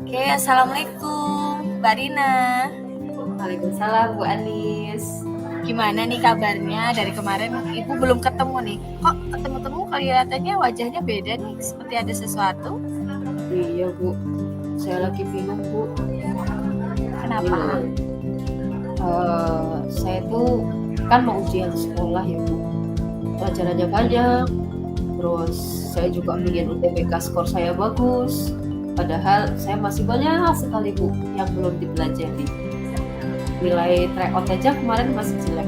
Oke, assalamualaikum, Mbak Rina. Waalaikumsalam Bu Anis. Gimana nih kabarnya? Dari kemarin Ibu belum ketemu nih. Kok ketemu-temu kelihatannya wajahnya beda nih, seperti ada sesuatu. Iya Bu, saya lagi bingung Bu. Kenapa? Saya tuh kan mau ujian sekolah ya Bu. Pelajarannya banyak. Terus saya juga ingin UTBK skor saya bagus. Padahal saya masih banyak sekali Bu yang belum dipelajari. Nilai tryout aja kemarin masih jelek,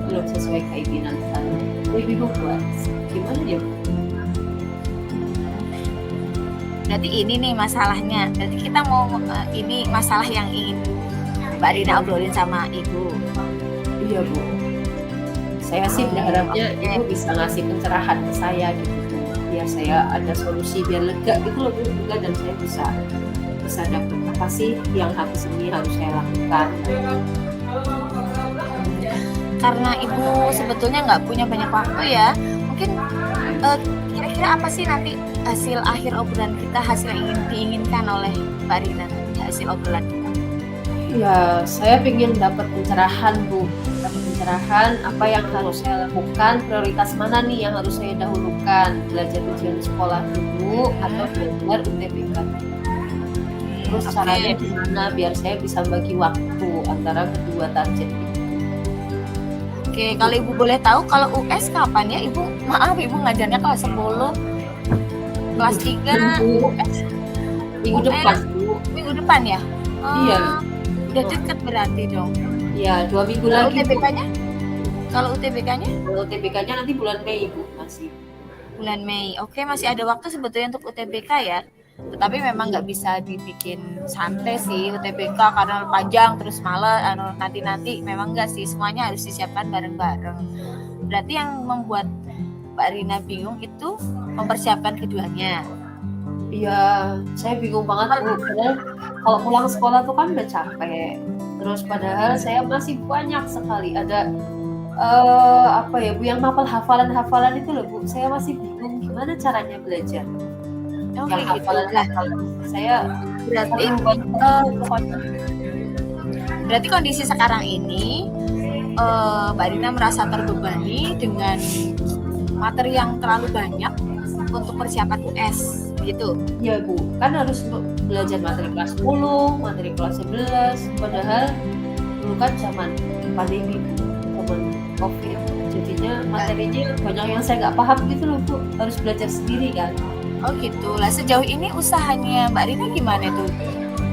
belum sesuai keinginan saya. Jadi bingung buat gimana ya Bu? Berarti ini nih masalahnya. Berarti kita mau ini masalah yang ingin Mbak Rina obrolin sama Ibu. Iya Bu. Saya sih berharapnya Ibu bisa ngasih pencerahan ke saya gitu. Biar saya ada solusi biar lega gitu loh Bu, juga dan saya bisa dapat apa sih yang habis ini harus saya lakukan. Karena Ibu sebetulnya nggak punya banyak waktu ya, mungkin kira-kira apa sih nanti hasil akhir obrolan kita, hasil yang diinginkan oleh Mbak Rina, hasil obrolan kita? Ya, saya ingin dapat pencerahan Bu, dapat pencerahan apa yang harus saya lakukan, prioritas mana nih yang harus saya dahulukan, belajar ujian sekolah dulu atau belajar UTBK. Terus caranya gimana biar saya bisa bagi waktu antara kedua target. Oke, kalau Ibu boleh tahu kalau US kapan ya Ibu? Maaf Ibu ngajarnya kelas 10, kelas 3 US. Minggu depan Bu. Minggu depan ya? Iya. Udah deket berarti dong. Iya, 2 minggu Kalau lagi. UTBK-nya? Kalau UTBK-nya? Kalau UTBK-nya nanti bulan Mei Bu, masih. Bulan Mei. Oke, masih ada waktu sebetulnya untuk UTBK ya. Tetapi memang nggak bisa dibikin santai sih UTBK karena panjang terus malah nanti memang nggak sih, semuanya harus disiapkan bareng-bareng. Berarti yang membuat Mbak Rina bingung itu mempersiapkan keduanya. Iya, saya bingung banget Bu. Padahal kalau pulang sekolah tuh kan udah capek. Terus padahal saya masih banyak sekali ada apa ya Bu, yang hafal hafalan itu loh Bu. Saya masih bingung gimana caranya belajar. Yang hafalan saya berarti kondisi sekarang ini Mbak Rina merasa terbebani dengan materi yang terlalu banyak untuk persiapan US gitu. Iya Bu, kan harus belajar materi kelas 10, materi kelas 11, padahal dulu kan zaman pandemi, zaman COVID, jadinya materinya banyak yang saya nggak paham gitu loh Bu, harus belajar sendiri kan. Oh gitu. Lah sejauh ini usahanya Mbak Rina gimana tuh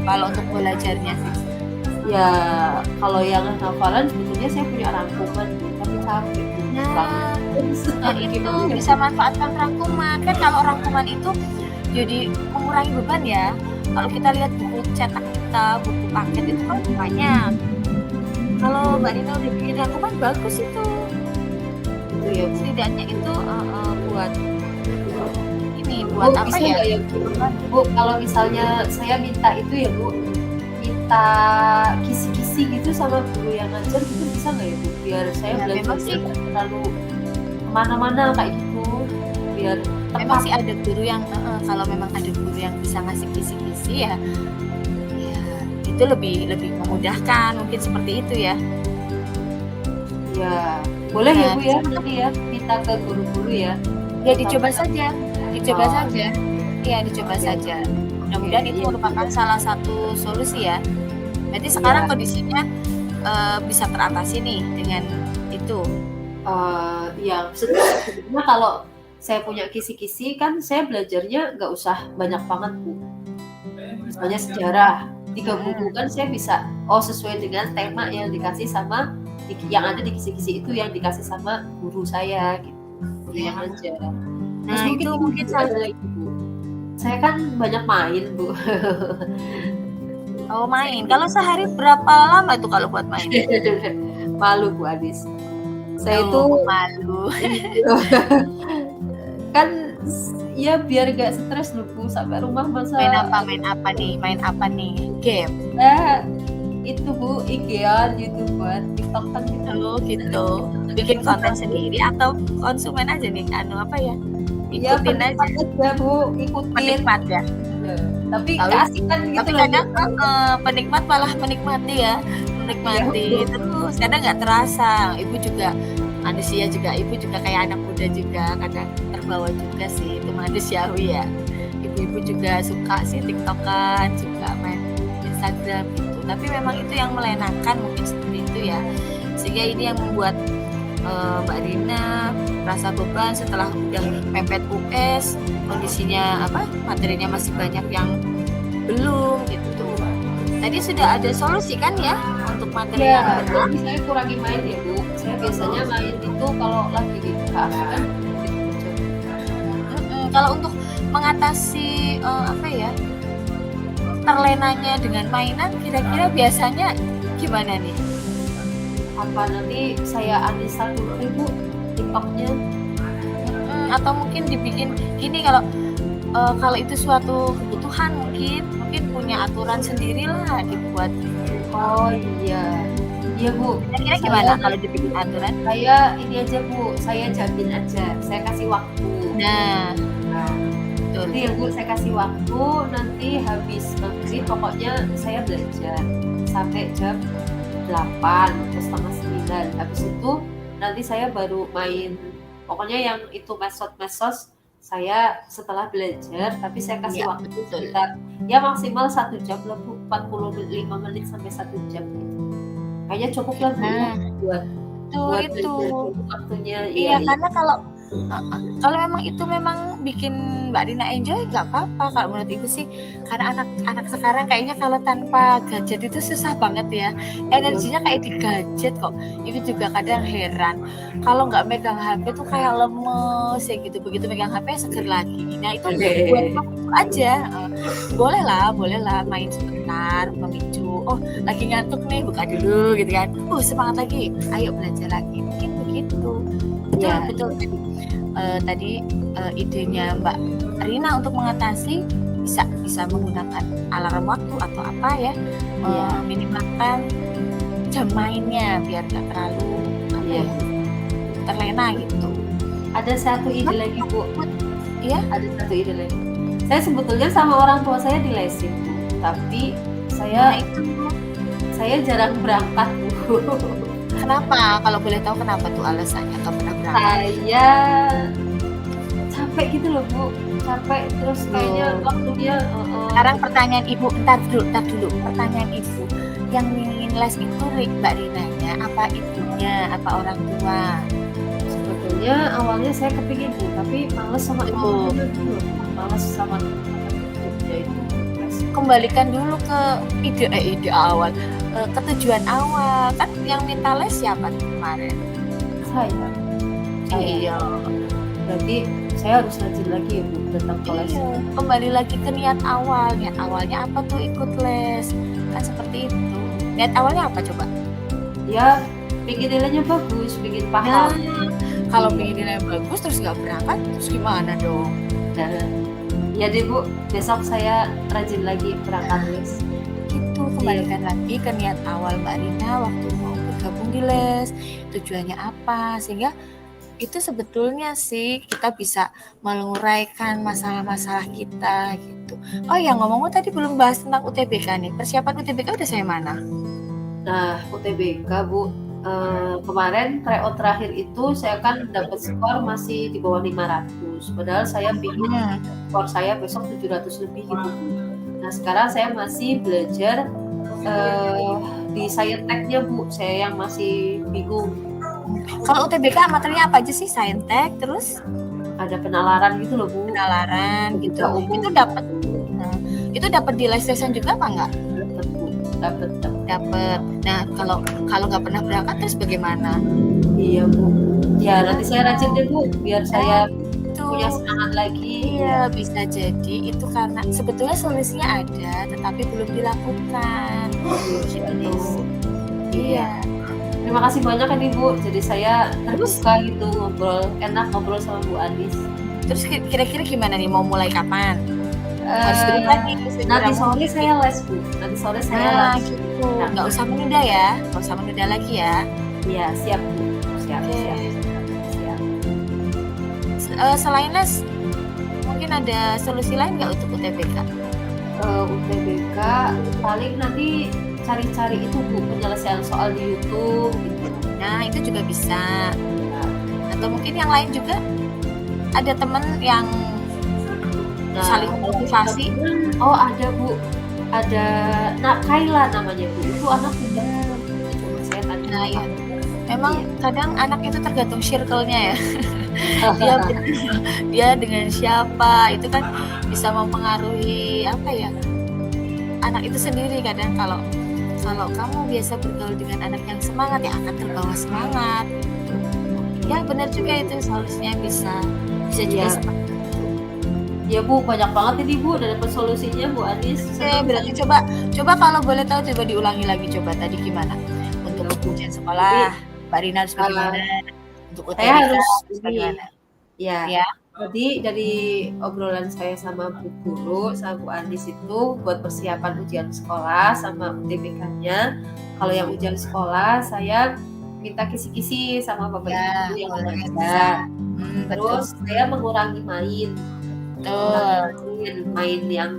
kalau untuk belajarnya? Ya kalau yang hafalan sebetulnya saya punya rangkuman tapi capek. Nah itu bisa manfaatkan rangkuman kan, kalau rangkuman itu jadi mengurangi beban ya. Kalau kita lihat buku cetak kita, buku paket itu kan banyak. Kalau Mbak Rina udah bikin rangkuman bagus itu. Itu ya setidaknya itu buat buat apa ya Bu, kalau misalnya saya minta itu ya Bu, minta kisi-kisi gitu sama guru yang ngajar gitu bisa nggak ya Bu, biar saya belajar sih terlalu kemana-mana kayak gitu, biar memang sih ada guru yang kalau memang ada guru yang bisa ngasih kisi-kisi ya itu lebih memudahkan, mungkin seperti itu ya. Ya boleh ya Bu ya, nanti ya minta ke guru-guru ya. Ya dicoba saja. Iya, dicoba saja. Mudah-mudahan itu merupakan salah satu solusi ya. Berarti sekarang kondisinya bisa teratasi nih dengan itu. Ya sebenarnya kalau saya punya kisi-kisi kan saya belajarnya nggak usah banyak banget Bu. Misalnya sejarah 3 buku kan saya bisa sesuai dengan tema yang dikasih sama yang ada di kisi-kisi itu yang dikasih sama guru saya gitu, guru yang ngajar. Nah itu mungkin ada lagi Bu, saya kan banyak main Bu. Oh main, kalau sehari berapa lama tuh kalau buat main? Malu Bu Adis, saya itu malu. Kan ya biar gak stres loh Bu, sampai rumah masa main apa nih game. Itu Bu, IG-an, YouTube-an, TikTok kan gitu. Oh gitu. Bikin konten sendiri atau konsumen aja nih apa ya? Ikutin aja Bu, ikutin. Menikmat ya. Tapi Tapi keasikan gitu tapi loh. kadang penikmat malah menikmati ya, menikmati terus kadang nggak terasa. Ibu juga manusia juga, ibu juga kayak anak muda juga, kadang terbawa juga sih, itu manusiawi ya. Ibu-ibu juga suka sih tiktokan, juga main Instagram gitu. Tapi memang itu yang melenakan mungkin seperti itu ya. Sehingga ini yang membuat Mbak Rina rasa beban setelah udah mepet US, kondisinya materinya masih banyak yang belum gitu. Tadi sudah ada solusi kan ya untuk materi Iya, yang belum? jadi saya kurangi main ya Bu. Saya biasanya main itu kalau lagi di kafe kan gitu. Kalau untuk mengatasi terlenanya dengan mainan, kira-kira biasanya gimana nih? Apa nanti saya uninstall dulu nih Bu TikToknya. Atau mungkin dibikin gini, kalau itu suatu kebutuhan mungkin punya aturan sendiri lah dibuat. Oh iya, iya Bu. Kira-kira gimana kalau dibikin aturan? Saya ini aja Bu, saya jamin aja, saya kasih waktu. Nah, Betul. Jadi ya Bu, saya kasih waktu, nanti habis maghrib pokoknya saya belajar sampai jam 8 atau setengah 9. Habis itu nanti saya baru main. Pokoknya yang itu medsos saya setelah belajar, tapi saya kasih waktu sekitar ya maksimal 1 jam lah Bu, 45 menit sampai 1 jam gitu. Kayaknya cukup lah Bu buat itu waktunya. Iya, karena kalau memang itu memang bikin Mbak Rina enjoy, nggak apa-apa kalau menurut ibu sih. Karena anak-anak sekarang kayaknya kalau tanpa gadget itu susah banget ya, energinya kayak di gadget kok. Ibu juga kadang heran kalau nggak megang HP tuh kayak lemes ya gitu, begitu megang HP seger lagi. Nah itu buat waktu aja, boleh lah main sebentar, memicu. Oh lagi ngantuk nih, buka dulu gitu kan. Semangat lagi, ayo belajar lagi, mungkin begitu. Betul tadi idenya Mbak Rina untuk mengatasi bisa menggunakan alarm waktu atau apa ya, minimalkan jam mainnya biar nggak terlalu terlena gitu. Ada satu ide lagi Bu. Iya, ada satu ide lagi. Saya sebetulnya sama orang tua saya dilesin Bu, tapi saya jarang berangkat Bu. Kenapa? Kalau boleh tahu kenapa tuh alasannya nggak pernah berangkat? Saya capek gitu loh Bu, capek terus kayaknya waktunya. Sekarang pertanyaan ibu, entar dulu. Pertanyaan ibu, yang ingin les itu Mbak Rinanya, apa ibunya, apa orang tua? Sebetulnya awalnya saya kepingin Bu, tapi males sama ibunya dulu, males sama ibunya itu. Kembalikan dulu ke ide awal, ke tujuan awal. Kan yang minta les siapa kemarin? Saya. Iya. Berarti saya harus rajin lagi ya Bu tentang les. Iya. Kembali lagi ke niat awal. Niat awalnya apa tuh ikut les? Kan seperti itu. Niat awalnya apa coba? Ya, bikin nilainya bagus, bikin paham. Kalau bikin nilai bagus terus nggak berangkat, terus gimana dong? Ya deh Bu, besok saya rajin lagi berangkat les. Itu kembalikan lagi ke niat awal Mbak Rina waktu mau bergabung di les, tujuannya apa, sehingga itu sebetulnya sih kita bisa menguraikan masalah-masalah kita gitu. Oh ya, ngomong tadi belum bahas tentang UTBK nih. Persiapan UTBK udah saya mana? Nah, UTBK Bu, kemarin tryout terakhir itu saya kan dapat skor masih di bawah 500. Padahal saya pikir skor saya besok 700 lebih gitu. Nah sekarang saya masih belajar di Saintek-nya Bu, saya yang masih bingung. Kalau UTBK materinya apa aja sih? Saintek, terus ada penalaran gitu loh Bu. Penalaran gitu. Itu dapat. Itu dapat di les lesson juga apa enggak? Dapat Bu, dapat. Nah kalau nggak pernah berangkat terus bagaimana? Iya Bu. Ya nanti saya rajin deh Bu, biar saya punya semangat lagi. Iya, bisa jadi itu karena sebetulnya solusinya ada, tetapi belum dilakukan. Iya. Terima kasih banyak nih Bu. Jadi saya terbuka gitu enak ngobrol sama Bu Anis. Terus kira-kira gimana nih, mau mulai kapan? Harus berani. Nanti sore saya les Bu. Nanti sore saya les. Gitu. Nggak usah menunda ya, nggak usah menunda lagi ya. Iya siap Bu. Siap. Selain les, mungkin ada solusi lain nggak untuk UTBK? UTBK paling nanti cari-cari itu Bu, penyelesaian soal di YouTube gitu. Nah, itu juga bisa. Atau mungkin yang lain juga ada temen yang saling memotivasi. Oh ada Bu, ada Kaila namanya Bu, itu anak muda. Coba saya tanya. Nah, ya. Memang kadang anak itu tergantung circle-nya ya. dia dengan siapa itu kan bisa mempengaruhi apa ya, anak itu sendiri. Kadang kalau kamu biasa bergaul dengan anak yang semangat, ya akan terbawa semangat. Ya benar juga itu, solusinya bisa juga seperti itu. Ya Bu, banyak banget ini Bu, udah dapat solusinya Bu Anis. Oke, berarti coba kalau boleh tahu coba diulangi lagi, coba tadi gimana untuk ujian sekolah Mbak Rina harus bagaimana, untuk UTBK harus bagaimana ya. Jadi dari obrolan saya sama Bu Guru sama Bu Anis itu buat persiapan ujian sekolah sama UTBK-nya. Kalau yang ujian sekolah saya minta kisi-kisi sama Bapak Ibu yang mengajar. Terus saya mengurangi main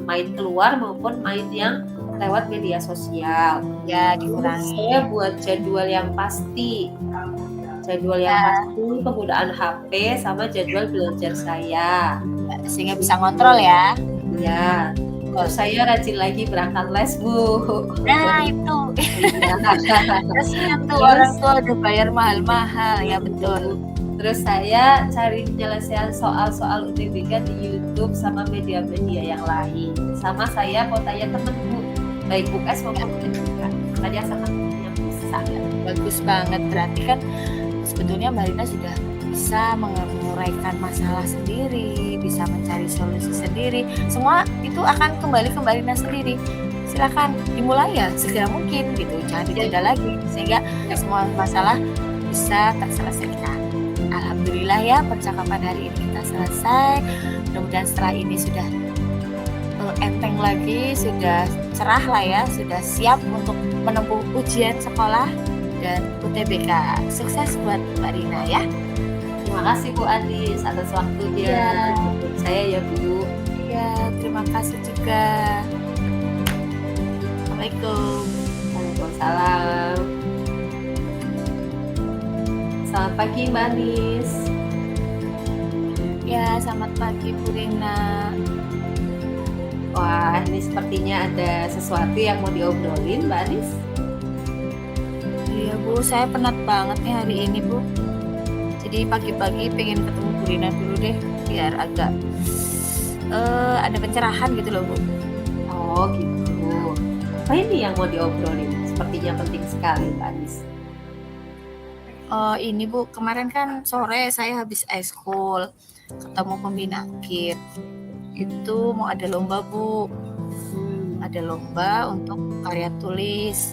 main keluar maupun main yang lewat media sosial. Ya, dikurangi. Saya buat jadwal yang pasti. Penggunaan HP sama jadwal belajar saya. Sehingga bisa ngontrol ya. Ya. Terus saya rajin lagi berangkat les Bu. Nah itu. Kasihan tuh orang tua udah bayar mahal-mahal ya, betul. Terus saya cari penyelesaian soal-soal UTBK di YouTube sama media-media yang lain. Sama saya mau tanya temen Bu, baik UKS maupun UTBK. Tanya sama temen yang bisa. Bagus banget, berarti kan sebetulnya Mbak Rina sudah bisa menguraikan masalah sendiri, bisa mencari solusi sendiri. Semua itu akan kembali ke Mbak Rina sendiri. Silakan dimulai ya segera mungkin gitu, jangan ditunda lagi sehingga semua masalah bisa terselesaikan. Alhamdulillah ya, percakapan hari ini kita selesai. Mudah-mudahan setelah ini sudah enteng lagi, sudah cerah lah ya, sudah siap untuk menempuh ujian sekolah dan UTBK. Sukses buat Mbak Rina ya. Terima kasih Bu Anis atas waktunya. Saya ya Bu. Ya, terima kasih juga. Assalamualaikum. Waalaikumsalam. Selamat pagi Mbak Anis. Ya, selamat pagi Bu Rina. Wah, ini sepertinya ada sesuatu yang mau diobrolin Mbak Anis. Iya Bu, saya penat banget nih hari ini Bu. Jadi pagi-pagi pengen ketemu Bu Rina dulu deh, biar agak ada pencerahan gitu loh Bu. Oh gitu. Apa ini yang mau diobrolin? Sepertinya penting sekali Mbak Anis. Ini Bu, kemarin kan sore saya habis ekskul, ketemu pembina akhir. Itu mau ada lomba Bu. Ada lomba untuk karya tulis.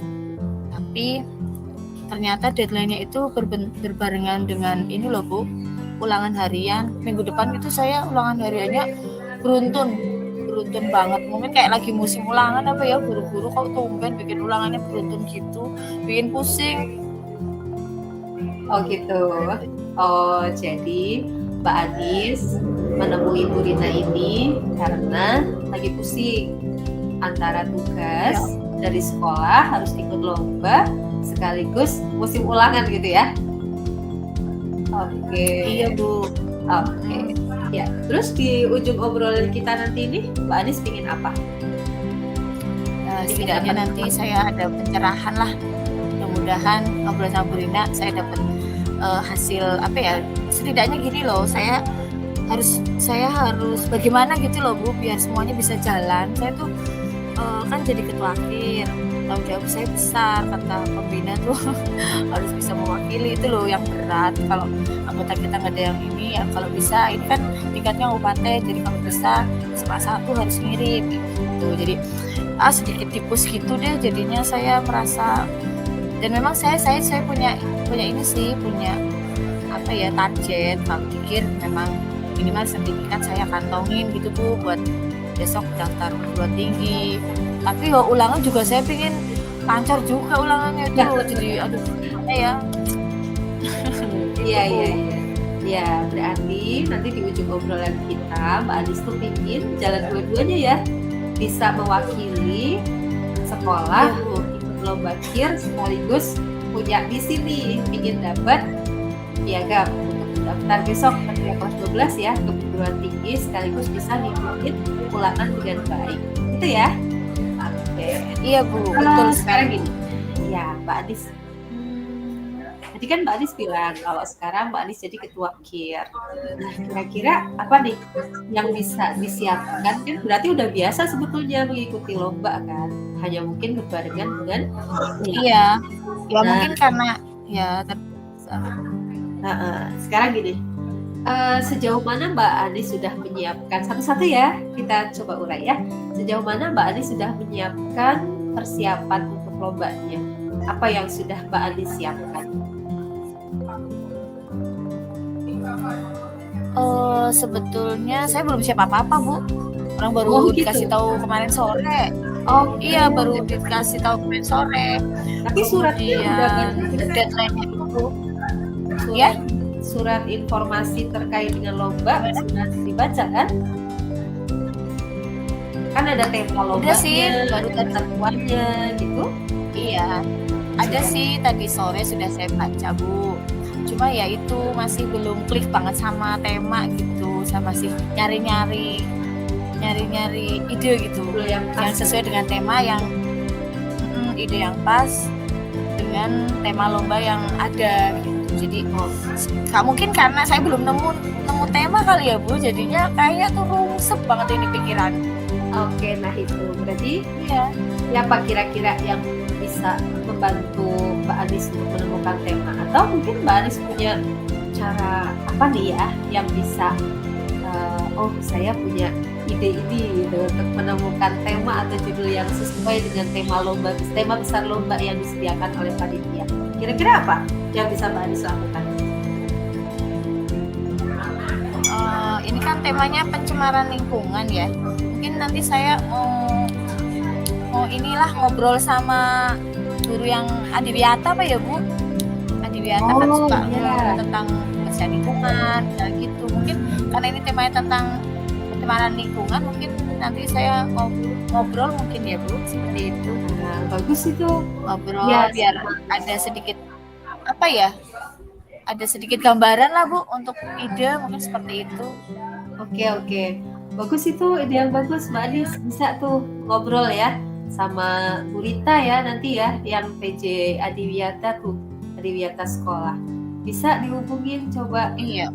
Tapi ternyata deadline-nya itu berbarengan dengan ini loh Bu, ulangan harian. Minggu depan itu saya ulangan hariannya beruntun banget. Mungkin kayak lagi musim ulangan apa ya, guru-guru kok tumben bikin ulangannya beruntun gitu, bikin pusing. Oh gitu. Oh jadi Mbak Anis menemui Bu Rina ini karena lagi pusing antara tugas dari sekolah harus ikut lomba sekaligus musim ulangan gitu ya. Oke. Iya Bu. Oke. Ya. Terus di ujung obrolan kita nanti ini Mbak Anis pingin apa? Setidaknya nanti saya ada pencerahan lah. Mudah-mudahan ngobrol sama Bu Rina saya dapat hasil apa ya? Setidaknya gini loh, saya harus bagaimana gitu loh Bu, biar semuanya bisa jalan. Saya tuh kan jadi ketua akhir, tanggung jawab saya besar, kata pembina tuh harus bisa mewakili, itu loh yang berat. Kalau anggota kita nggak ada yang ini ya, kalau bisa ini kan tingkatnya kabupaten, jadi kalau bisa salah satu harus ngirim gitu. Jadi sedikit tipus gitu deh jadinya, saya merasa. Dan memang saya punya ini sih, punya apa ya, target. Kalau pikir memang minimal sertifikat saya kantongin gitu Bu buat besok daftar perguruan tinggi. Tapi ulangan juga saya pengen lancar juga ulangannya itu. Jadi aduh gimana ya. Iya. Ya berarti nanti di ujung obrolan kita Mbak Anis tuh pingin jalan dua-duanya ya. bisa mewakili sekolah Iya, Bu. ikut lomba KIR sekaligus punya misi nih ingin dapat piagam untuk daftar besok ketika kelas 12 ya ke perguruan tinggi sekaligus bisa ngikutin ulangan dengan baik itu ya. Oke. Iya, Bu. Kalau Betul sekarang sekali. gini ya Mbak Adis, tadi kan Mbak Adis bilang kalau sekarang Mbak Adis jadi ketua KIR. Nah, kira-kira apa nih yang bisa disiapkan? Kan berarti udah biasa sebetulnya mengikuti lomba kan? Hanya mungkin berbarengan dengan Iya. Ya Nah. mungkin karena ya sekarang gini, sejauh mana Mbak Adis sudah menyiapkan satu-satu ya? Kita coba urai ya. Sejauh mana Mbak Adis sudah menyiapkan persiapan untuk lombanya? Apa yang sudah Mbak Adis siapkan? sebetulnya saya belum siap apa-apa, Bu. Orang baru Oh, gitu. dikasih tahu kemarin sore. Oh Iya, baru dikasih tahu kemarin sore. Tapi suratnya udah Kemudian deadline-nya itu surat, ya? surat informasi terkait dengan lomba sudah dibaca kan? Kan ada tema lombanya, sih, baru ada ketentuannya gitu. Iya. Ada sih tadi sore sudah saya baca, Bu. Cuma ya itu masih belum klik banget sama tema gitu. Saya masih nyari-nyari ide gitu. Yang Yang sesuai dengan tema yang ide yang pas dengan tema lomba yang ada gitu. Jadi nggak mungkin karena saya belum nemu tema kali ya, Bu. Jadinya kayak tuh rungsep banget ini pikiran. Oke, nah itu berarti Iya. siapa kira-kira yang bisa membantu Mbak Adis untuk menemukan tema, atau mungkin Mbak Adis punya cara apa nih ya yang bisa saya punya ide ini gitu untuk menemukan tema atau judul yang sesuai dengan tema besar lomba yang disediakan oleh panitia. Kira-kira apa yang bisa Mbak Adis lakukan? Ini kan temanya pencemaran lingkungan ya. Mungkin nanti saya mau inilah ngobrol sama guru yang adiwiyata apa ya, Bu? Adiwiyata kan suka ngobrol tentang kebersihan lingkungan kayak gitu. Mungkin karena ini temanya tentang pencemaran lingkungan, mungkin nanti saya ngobrol mungkin ya, Bu, seperti itu. Nah, bagus itu. Ngobrol Ya, biar ada sedikit apa ya? Ada sedikit gambaran lah, Bu, untuk ide mungkin seperti itu. Oke. Bagus itu, ide yang bagus Mbak Adis. Bisa tuh ngobrol ya sama Bu Rita ya nanti ya, yang PJ Adiwiyata tuh, Adiwiyata sekolah. Bisa dihubungin coba. Iya.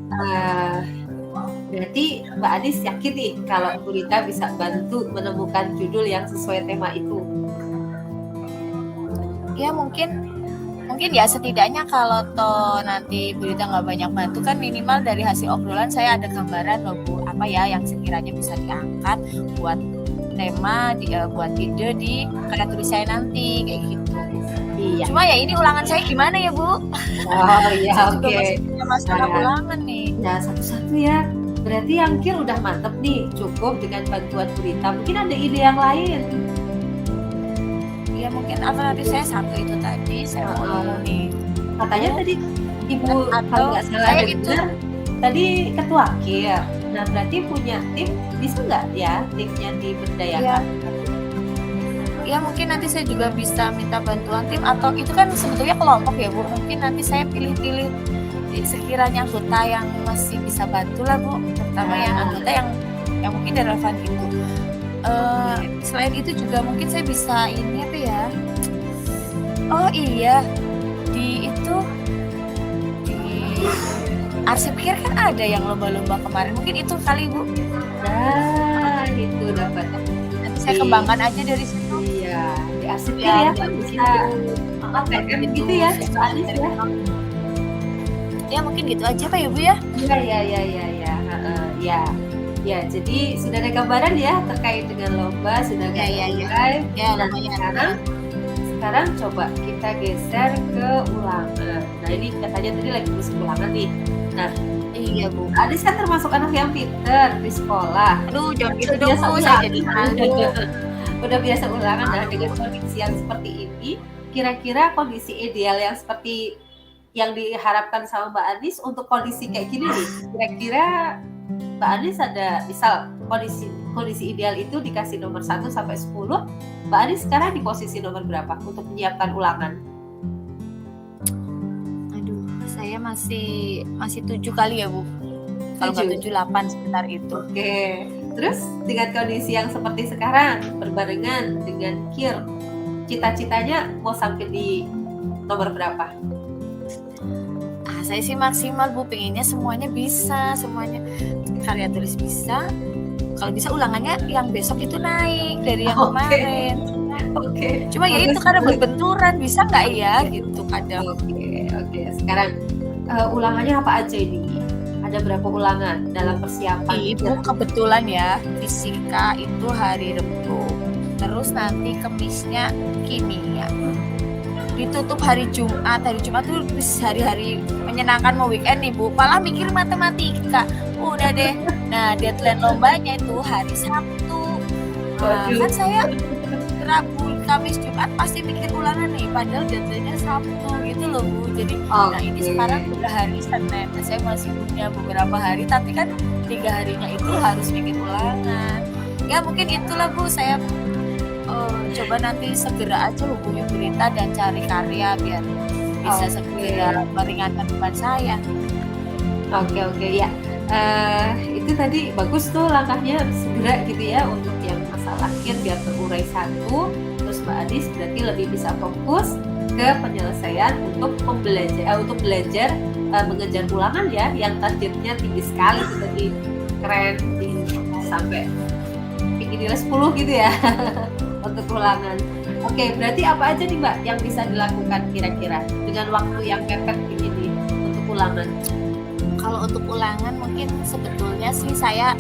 Berarti Mbak Adis yakin nih kalau Bu Rita bisa bantu menemukan judul yang sesuai tema itu. Ya mungkin ya setidaknya kalau toh nanti berita nggak banyak bantu kan minimal dari hasil obrolan saya ada gambaran loh, Bu, apa ya yang sekiranya bisa diangkat buat tema buat ide di karya tulis saya nanti kayak gitu. Iya. Cuma ya ini ulangan saya gimana ya, Bu? Oh iya, oke. Masih punya masalah ulangan nih. Nah, satu-satu ya. Berarti yang KIR udah mantep nih, cukup dengan bantuan Bu Rita. Mungkin ada ide yang lain. Ya mungkin alternatif saya satu itu tadi saya mau nih. Katanya tadi Ibu kalau nggak salah saya dengar tadi ketua KIR. Nah, berarti punya tim, bisa nggak ya timnya diberdayakan? Ya mungkin nanti saya juga bisa minta bantuan tim, atau itu kan sebetulnya kelompok ya, Bu. Mungkin nanti saya pilih-pilih sekiranya anggota yang masih bisa bantu lah, Bu. Terutama yang anggota yang mungkin relevan gitu. Selain itu juga mungkin saya bisa ini apa ya? Oh iya, di arsip KIR kan ada yang lomba-lomba kemarin. Mungkin itu kali, Bu. Nah, itu dapat. Nanti saya kembangkan aja dari situ. Iya, di arsip ya, bisa PM gitu ya, Mbak Adis ya. Ya mungkin gitu aja Pak ya, Bu ya. Ya, jadi sudah ada gambaran ya terkait dengan lomba, sudah ada Ya, nah, sekarang coba kita geser ke ulangan. Nah, ini katanya tadi lagi musim ulangan nih. Nah, iya, Bu. Adis kan termasuk anak yang pinter di sekolah. Aduh, jangan gitu Udah dong, Bu. biasa Saya jadi udah biasa ulangan. Nah, dengan kondisi yang seperti ini, kira-kira kondisi ideal yang seperti yang diharapkan sama Mbak Adis untuk kondisi kayak gini nih, kira-kira Mbak Adis ada misal kondisi ideal itu dikasih nomor 1 sampai 10, Mbak Anis sekarang di posisi nomor berapa untuk menyiapkan ulangan? Aduh, saya masih 7 kali ya Bu. Kalau nggak 7, 8 sekitar itu. Oke. Terus dengan kondisi yang seperti sekarang, berbarengan dengan KIR, cita-citanya mau sampai di nomor berapa? Saya sih maksimal Bu, pengennya semuanya bisa, semuanya karya tulis bisa. Kalau bisa ulangannya yang besok itu naik dari yang kemarin. Oke. Cuma ya itu karena berbenturan, bisa nggak ya gitu kadang. Oke. Sekarang ulangannya apa aja ini? Ada berapa ulangan dalam persiapan? Ibu kebetulan ya fisika itu hari Rabu, terus nanti Kemisnya kimia, ditutup hari Jumat. Hari Jumat tuh hari-hari menyenangkan, mau weekend nih Bu, malah mikir matematika udah deh. Nah deadline lombanya itu hari Sabtu. Kan saya Rabu, Kamis, Jumat pasti mikir ulangan nih, padahal deadline-nya Sabtu gitu loh Bu. Jadi nah ini sekarang udah hari Senin, saya masih punya beberapa hari, tapi kan 3 harinya itu harus mikir ulangan. Ya mungkin itulah Bu, saya coba nanti segera aja hubungi berita dan cari karya biar bisa segera meringankan beban saya. Oke ya. Itu tadi bagus tuh langkahnya, segera gitu ya untuk yang masalah KIR biar terurai satu. Terus Mbak Anis berarti lebih bisa fokus ke penyelesaian untuk belajar mengejar ulangan ya, yang targetnya tinggi sekali itu tadi, keren sampai tinggi nilai 10 gitu ya untuk ulangan. Oke, berarti apa aja nih Mbak yang bisa dilakukan kira-kira dengan waktu yang mepet begini untuk ulangan? Kalau untuk ulangan mungkin sebetulnya sih saya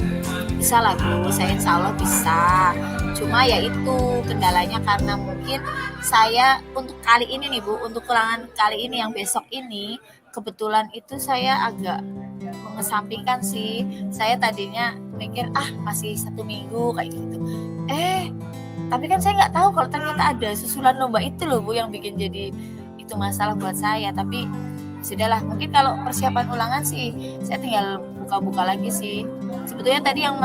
bisa lah Bu, saya insya Allah bisa. Cuma ya itu kendalanya karena mungkin saya untuk kali ini nih Bu, untuk ulangan kali ini yang besok ini, kebetulan itu saya agak mengesampingkan sih. Saya tadinya mikir masih 1 minggu kayak gitu. Tapi kan saya nggak tahu kalau ternyata ada susulan lomba itu loh Bu, yang bikin jadi itu masalah buat saya. Tapi sudahlah, mungkin kalau persiapan ulangan sih saya tinggal buka-buka lagi sih. Sebetulnya tadi yang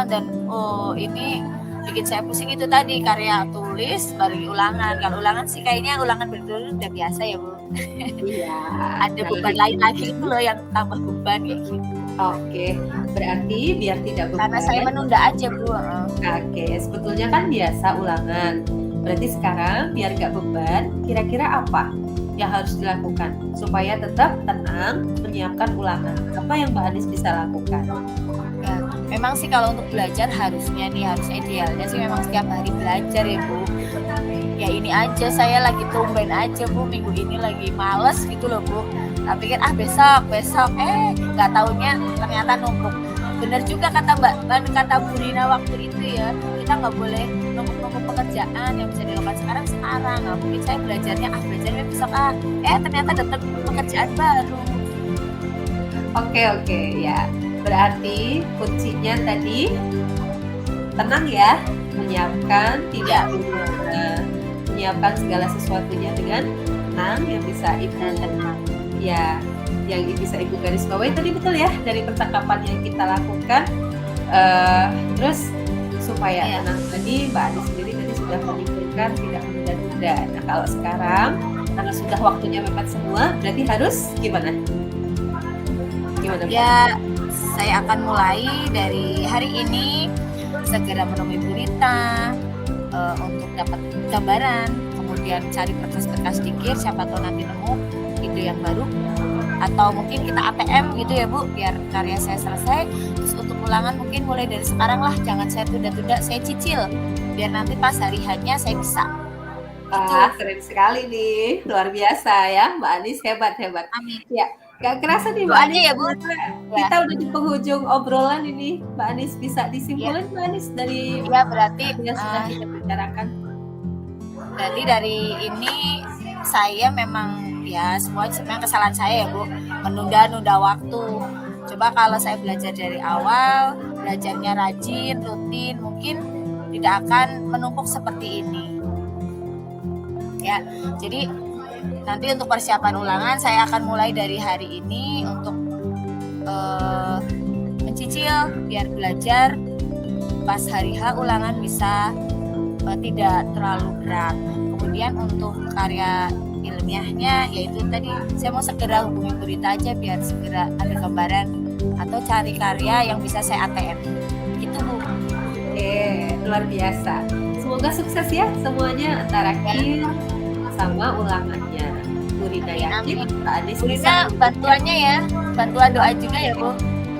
ini bikin saya pusing itu tadi, karya tulis baru ulangan. Kalau ulangan sih kayaknya ulangan berturut udah biasa ya Bu. Iya. Ada beban lain lagi itu loh yang tambah beban kayak gitu. Oke, berarti biar tidak beban. Karena saya menunda aja Bu. Oke, sebetulnya kan biasa ulangan. Berarti sekarang biar gak beban, kira-kira apa yang harus dilakukan supaya tetap tenang menyiapkan ulangan? Apa yang Mbak Anis bisa lakukan? Ya, memang sih kalau untuk belajar harusnya idealnya sih memang setiap hari belajar ya Bu. Ya ini aja saya lagi tumben aja Bu, minggu ini lagi males gitu loh Bu. Tapi kan besok nggak taunya ternyata numpuk. Bener juga kata kata Bu Rina waktu itu ya, kita nggak boleh numpuk pekerjaan yang bisa dilakukan sekarang. Nggak mungkin saya belajarnya besok ternyata dapat pekerjaan baru. Oke ya, berarti kuncinya tadi tenang ya, menyiapkan menyiapkan segala sesuatunya dengan tenang, yang bisa ibu yang bisa ibu garis bawahi tadi, betul ya, dari percakapan yang kita lakukan. Terus supaya tenang tadi, Mbak Anis sendiri tadi sudah menyimpulkan tidak menunda-nunda. Nah kalau sekarang karena sudah waktunya mepet semua, berarti harus gimana? Ya, saya akan mulai dari hari ini segera menemui berita untuk dapat gambaran, kemudian cari berkas-berkas dikir, siapa tahu nanti nemu ide yang baru, atau mungkin kita ATM gitu ya Bu, biar karya saya selesai. Terus untuk ulangan mungkin mulai dari sekarang lah, jangan saya tunda-tunda, saya cicil biar nanti pas hari hanya saya bisa. Keren sekali nih, luar biasa ya Mbak Anis, hebat. Amin. Ya, gak kerasa nih Mbak Anis ya Bu. Kita udah di penghujung obrolan ini. Mbak Anis bisa disimpulkan Mbak Anis dari berarti yang sudah kita bicarakan. Berarti dari ini saya memang sebenarnya kesalahan saya ya Bu, menunda-nunda waktu. Coba kalau saya belajar dari awal, belajarnya rajin, rutin, mungkin tidak akan menumpuk seperti ini. Ya, jadi nanti untuk persiapan ulangan saya akan mulai dari hari ini untuk mencicil biar belajar pas hari H ulangan bisa tidak terlalu berat. Kemudian untuk karya ilmiahnya yaitu tadi saya mau segera hubungi Bu Rita aja biar segera ada gambaran atau cari karya yang bisa saya ATM gitu Bu. Luar biasa. Semoga sukses ya semuanya antara KIR sama ulangannya. Bu Rita yakin Kak Anis Bu bisa. Rita bantuannya ya, bantuan doa juga ya Bu.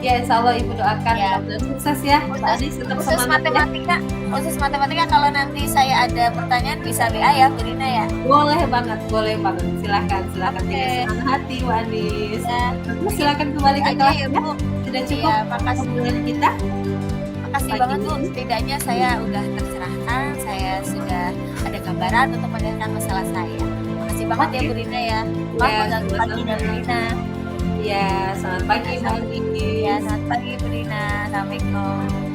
Ya insya Allah Ibu doakan Ya. mudah-mudahan sukses ya. Kak Anis tetap Khusus semangat ya. matematika kalau nanti saya ada pertanyaan bisa WA ya Bu Rina ya. Boleh banget. Silakan Oke. dengan senang hati Bu Anis. Ya, Terus silakan kembali ke aja kelas ya ya. Bu. Sudah cukup Iya, makasih. obrolan kita. Makasih Pagi banget Bu. ini. Setidaknya saya udah tercerahkan, saya sudah ada gambaran untuk mendengarkan masalah saya. Makasih banget ya Oke. Bu Rina ya. Ya, Maaf mengganggu sama-sama. paginya Bu Rina. Ya, selamat pagi Bu Anis. Ya, selamat pagi Bu Rina. Assalamualaikum.